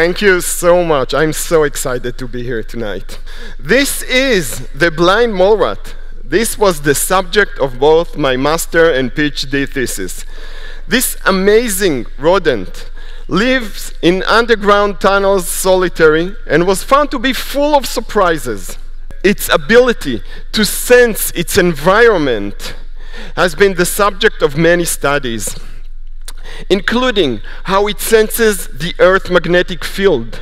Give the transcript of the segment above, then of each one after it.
Thank you so much. I'm so excited to be here tonight. This is the blind mole rat. This was the subject of both my master and PhD thesis. This amazing rodent lives in underground tunnels solitary and was found to be full of surprises. Its ability to sense its environment has been the subject of many studies, including how it senses the Earth's magnetic field,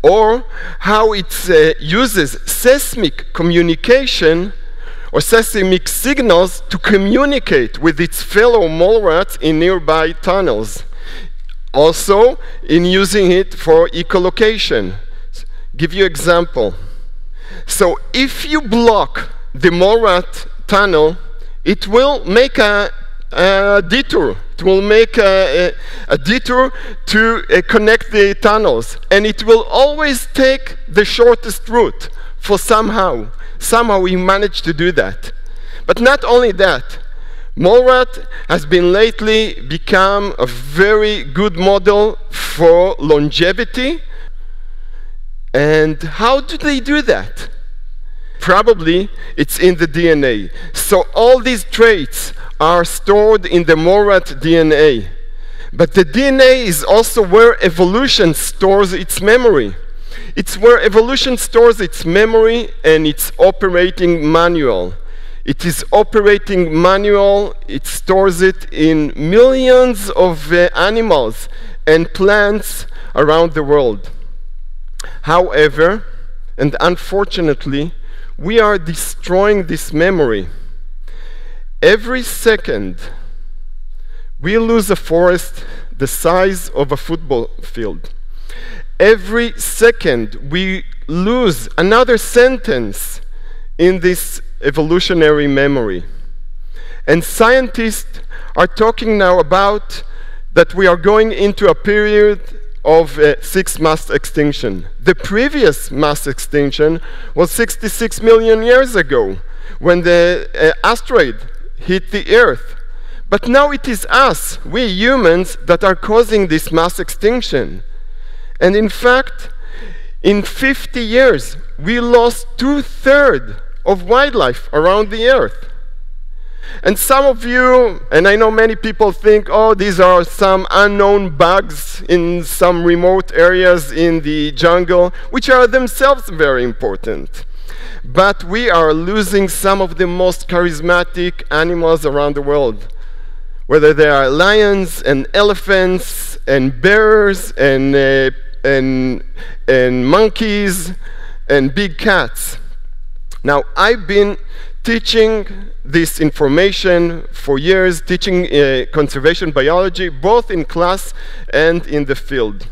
or how it uses seismic communication or seismic signals to communicate with its fellow mole rats in nearby tunnels. Also, in using it for echolocation. Give you an example. So, if you block the mole rat tunnel, it will make a detour. It will make a detour to connect the tunnels, and it will always take the shortest route. For somehow we managed to do that. But not only that, mole rat has been lately become a very good model for longevity. And how do they do that? Probably it's in the DNA. So all these traits are stored in the mole rat DNA. But the DNA is also where evolution stores its memory. It's where evolution stores its memory and its operating manual. It is operating manual. It stores it in millions of animals and plants around the world. However, and unfortunately, we are destroying this memory. Every second, we lose a forest the size of a football field. Every second, we lose another sentence in this evolutionary memory. And scientists are talking now about that we are going into a period of 6 mass extinction. The previous mass extinction was 66 million years ago, when the asteroid hit the Earth. But now it is us, we humans, that are causing this mass extinction. And in fact, in 50 years, we lost 2/3 of wildlife around the Earth. And some of you, and I know many people think, oh, these are some unknown bugs in some remote areas in the jungle, which are themselves very important. But we are losing some of the most charismatic animals around the world, whether they are lions and elephants and bears and monkeys and big cats. Now, I've been teaching this information for years, teaching conservation biology, both in class and in the field.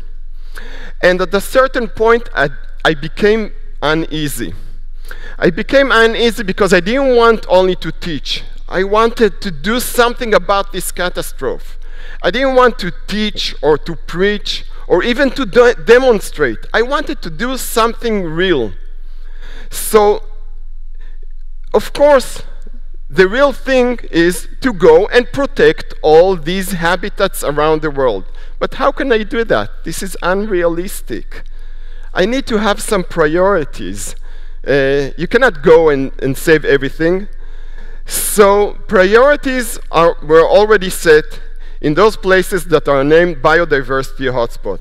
And at a certain point, I became uneasy. I became uneasy because I didn't want only to teach. I wanted to do something about this catastrophe. I didn't want to teach or to preach or even to demonstrate. I wanted to do something real. So, of course, the real thing is to go and protect all these habitats around the world. But how can I do that? This is unrealistic. I need to have some priorities. You cannot go and save everything. So priorities were already set in those places that are named biodiversity hotspot.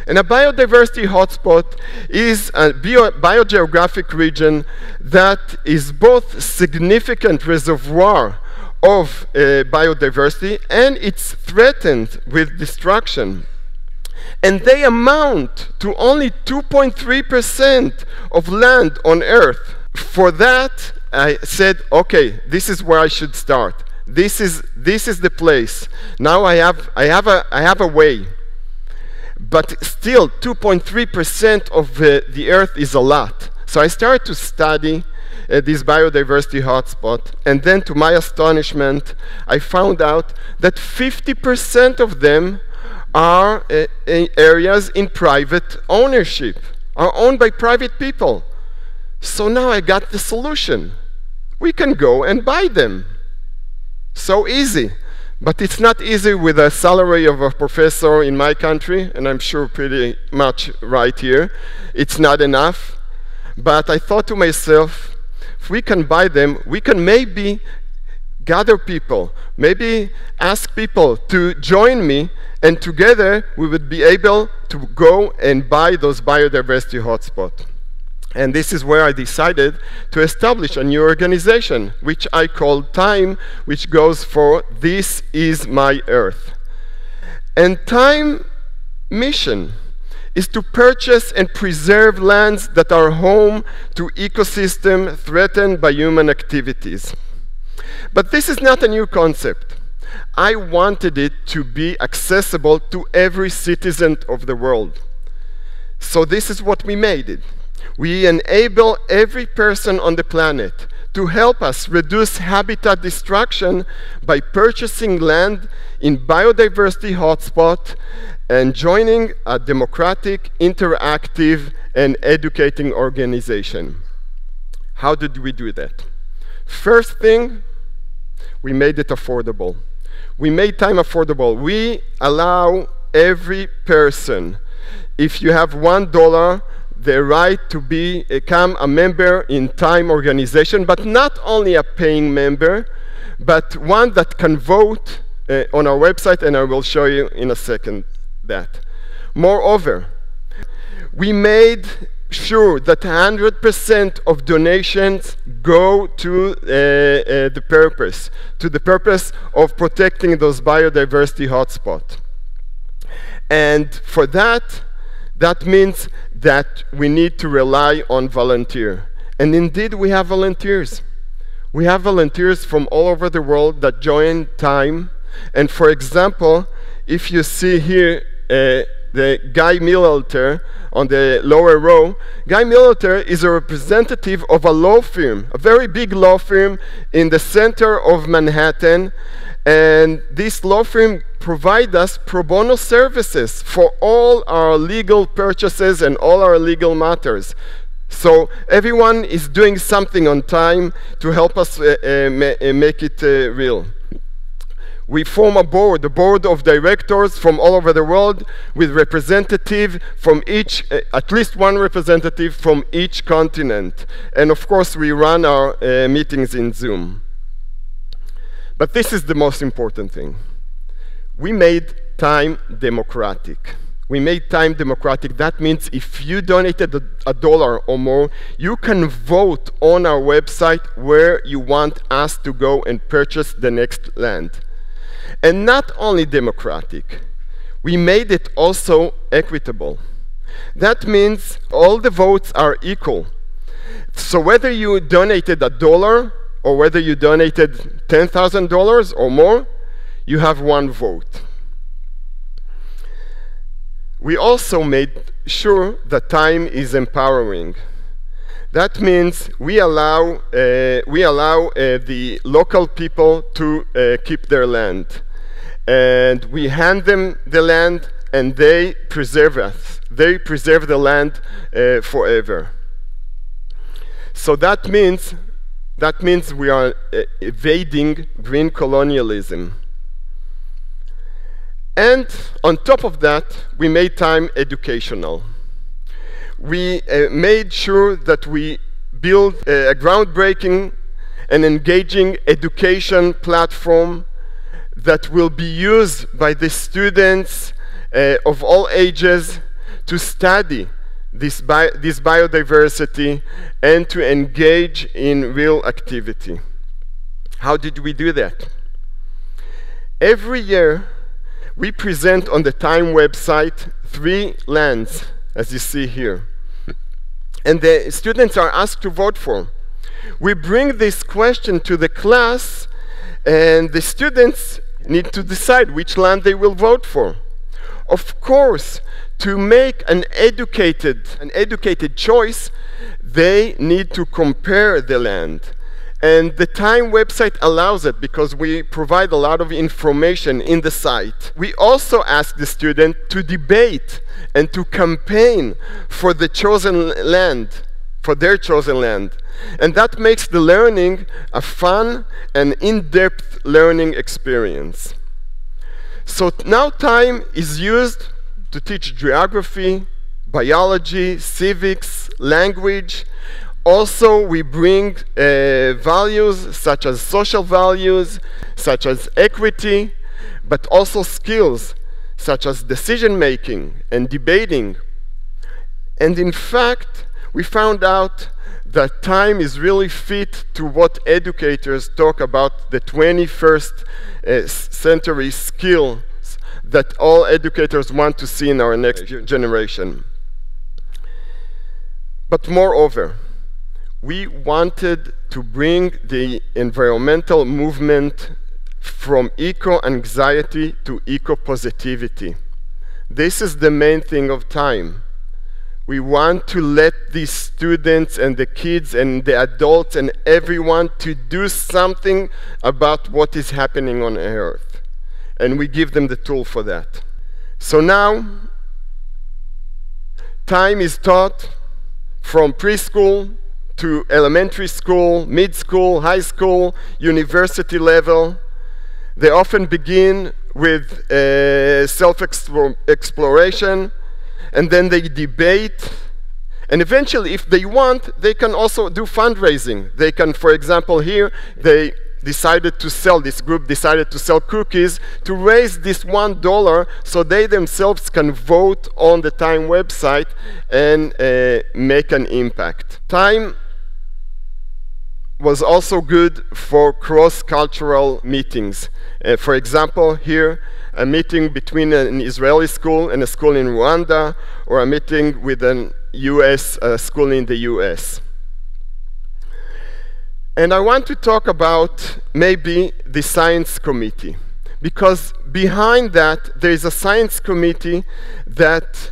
And a biodiversity hotspot is a biogeographic region that is both significant reservoir of biodiversity and it's threatened with destruction. And they amount to only 2.3% of land on Earth. For that, I said, okay, this is where I should start. This is the place. Now I have a way. But still, 2.3% of the Earth is a lot. So I started to study this biodiversity hotspot, and then to my astonishment, I found out that 50% of them are areas in private ownership, are owned by private people. So now I got the solution. We can go and buy them. So easy. But it's not easy with a salary of a professor in my country, and I'm sure pretty much right here. It's not enough. But I thought to myself, if we can buy them, we can maybe gather people, maybe ask people to join me, and together we would be able to go and buy those biodiversity hotspots. And this is where I decided to establish a new organization, which I called TIME, which goes for This Is My Earth. And TIME mission is to purchase and preserve lands that are home to ecosystems threatened by human activities. But this is not a new concept. I wanted it to be accessible to every citizen of the world. So this is what we made it. We enable every person on the planet to help us reduce habitat destruction by purchasing land in biodiversity hotspot and joining a democratic, interactive, and educating organization. How did we do that? First thing, we made it affordable. We made time affordable. We allow every person, if you have $1, the right to become a member in TIME organization, but not only a paying member, but one that can vote on our website, and I will show you in a second that. Moreover, we made sure that 100% of donations go to the purpose of protecting those biodiversity hotspots. And for that, that means that we need to rely on volunteers. And indeed, we have volunteers. We have volunteers from all over the world that join TIME. And for example, if you see here the Guy Militer on the lower row, Guy Militer is a representative of a law firm, a very big law firm in the center of Manhattan. And this law firm provides us pro bono services for all our legal purchases and all our legal matters. So everyone is doing something on TIME to help us make it real. We form a board of directors from all over the world with representative from each, at least one representative from each continent. And of course, we run our meetings in Zoom. But this is the most important thing. We made TIME democratic. We made TIME democratic. That means if you donated $1 or more, you can vote on our website where you want us to go and purchase the next land. And not only democratic, we made it also equitable. That means all the votes are equal. So whether you donated $1 or whether you donated $10,000 or more, you have one vote. We also made sure that TIME is empowering. That means we allow the local people to keep their land. And we hand them the land, and they preserve us. They preserve the land forever. So that means we are evading green colonialism. And on top of that, we made TIME educational. We made sure that we build a groundbreaking and engaging education platform that will be used by the students of all ages to study this biodiversity and to engage in real activity. How did we do that? Every year, we present on the TIME website 3 lands, as you see here. And the students are asked to vote for. We bring this question to the class, and the students need to decide which land they will vote for. Of course, to make an educated choice, they need to compare the land. And the TIME website allows it because we provide a lot of information in the site. We also ask the student to debate and to campaign for the chosen land, for their chosen land. And that makes the learning a fun and in-depth learning experience. So now time is used to teach geography, biology, civics, language. Also, we bring values such as social values, such as equity, but also skills such as decision-making and debating. And in fact, we found out that time is really fit to what educators talk about the 21st century skills that all educators want to see in our next generation. But moreover, we wanted to bring the environmental movement from eco-anxiety to eco-positivity. This is the main thing of time. We want to let the students and the kids and the adults and everyone to do something about what is happening on Earth. And we give them the tool for that. So now, time is taught from preschool to elementary school, mid-school, high school, university level. They often begin with self-exploration, and then they debate. And eventually, if they want, they can also do fundraising. They can, for example, here, they decided to sell, this group decided to sell cookies to raise this $1 so they themselves can vote on the Time website and make an impact. Time was also good for cross-cultural meetings. For example, here, a meeting between an Israeli school and a school in Rwanda, or a meeting with an US school in the US. And I want to talk about maybe the science committee, because behind that there is a science committee that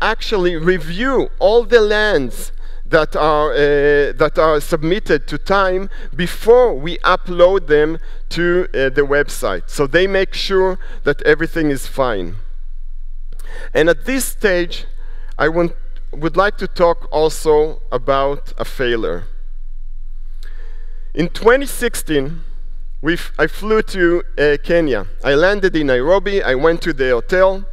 actually review all the lands that are submitted to Time before we upload them to the website. So they make sure that everything is fine. And at this stage, I would like to talk also about a failure. In 2016, I flew to Kenya. I landed in Nairobi, I went to the hotel,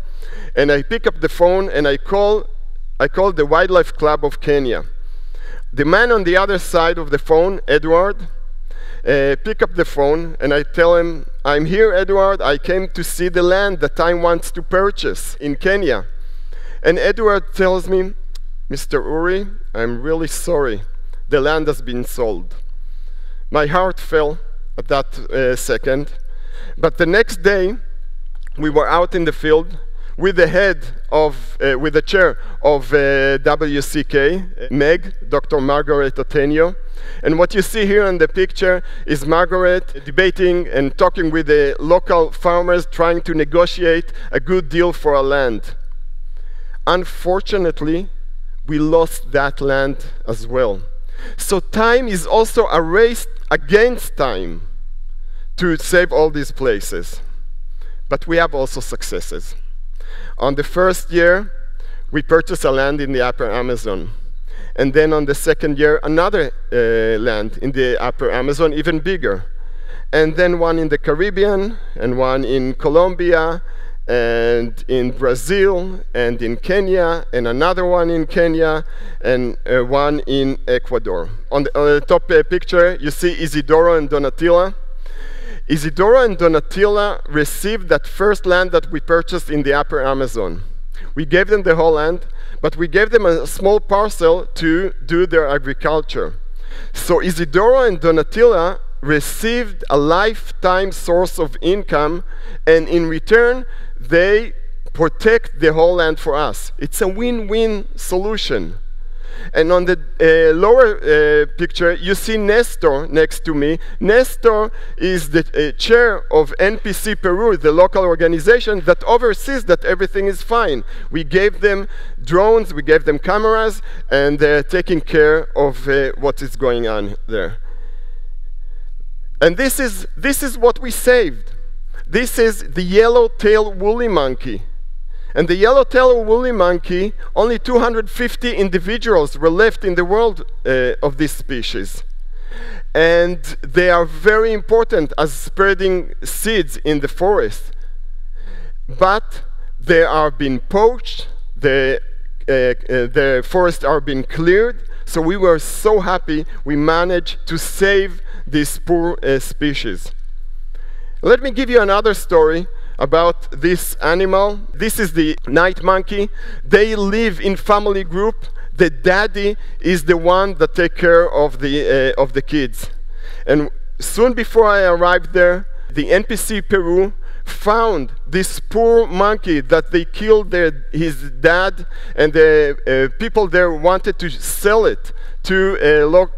and I picked up the phone and I called the Wildlife Club of Kenya. The man on the other side of the phone, Edward, pick up the phone and I tell him, I'm here, Edward, I came to see the land that Time wants to purchase in Kenya. And Edward tells me, Mr. Uri, I'm really sorry, the land has been sold. My heart fell at that second, but the next day we were out in the field with the with the chair of WCK, Meg, Dr. Margaret Otenyo. And what you see here in the picture is Margaret debating and talking with the local farmers, trying to negotiate a good deal for our land. Unfortunately, we lost that land as well. So time is also a race against time to save all these places. But we have also successes. On the first year, we purchased a land in the Upper Amazon. And then on the second year, another land in the Upper Amazon, even bigger. And then one in the Caribbean, and one in Colombia, and in Brazil, and in Kenya, and another one in Kenya, and one in Ecuador. On the top picture, you see Isidoro and Donatilla. Isidoro and Donatilla received that first land that we purchased in the Upper Amazon. We gave them the whole land, but we gave them a small parcel to do their agriculture. So Isidoro and Donatilla received a lifetime source of income, and in return, they protect the whole land for us. It's a win-win solution. And on the lower picture, you see Nestor next to me. Nestor is the chair of NPC Peru, the local organization that oversees that everything is fine. We gave them drones, we gave them cameras, and they're taking care of what is going on there. And this is what we saved. This is the yellow-tailed woolly monkey. And the yellow-tailed woolly monkey, only 250 individuals were left in the world of this species. And they are very important as spreading seeds in the forest. but they are being poached, the forests are being cleared, so we were so happy we managed to save this poor species. Let me give you another story about this animal. This is the night monkey. They live in family group. The daddy is the one that takes care of the kids. And soon before I arrived there, the NPC Peru found this poor monkey that they killed his dad, and the people there wanted to sell it to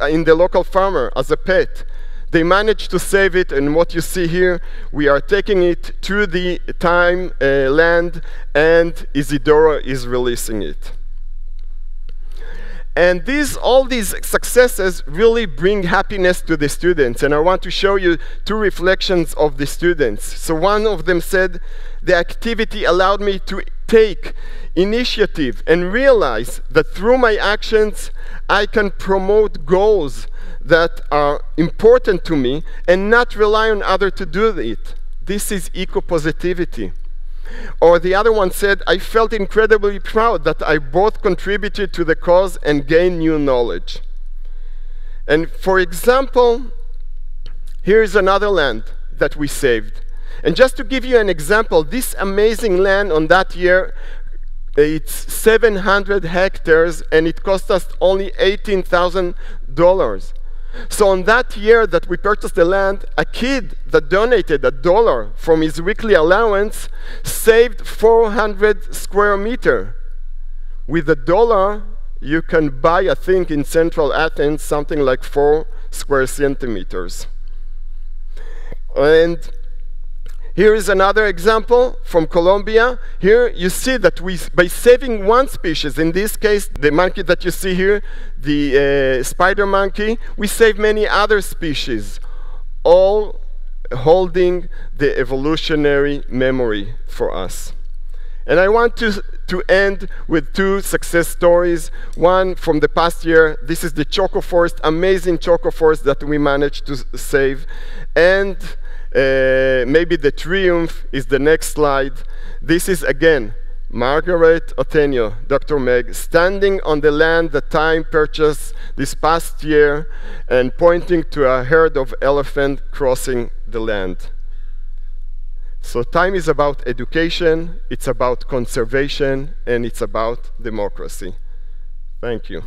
in the local farmer as a pet. They managed to save it, and what you see here, we are taking it to the Time land, and Isidoro is releasing it. And all these successes really bring happiness to the students. And I want to show you two reflections of the students. So one of them said, the activity allowed me to take initiative and realize that through my actions, I can promote goals that are important to me and not rely on others to do it. This is eco-positivity. Or the other one said, I felt incredibly proud that I both contributed to the cause and gained new knowledge. And for example, here's another land that we saved. And just to give you an example, this amazing land on that year, it's 700 hectares, and it cost us only $18,000. So on that year that we purchased the land, a kid that donated $1 from his weekly allowance saved 400 square meters. With $1, you can buy, I think, in central Athens, something like 4 square centimeters. And here is another example from Colombia. Here you see that by saving one species, in this case the monkey that you see here, the spider monkey, we save many other species, all holding the evolutionary memory for us. And I want to end with two success stories. One from the past year. This is the choco forest, amazing choco forest that we managed to save. And maybe the triumph is the next slide. This is again Margaret Otenyo, Dr. Meg, standing on the land that Time purchased this past year and pointing to a herd of elephants crossing the land. So Time is about education, it's about conservation, and it's about democracy. Thank you.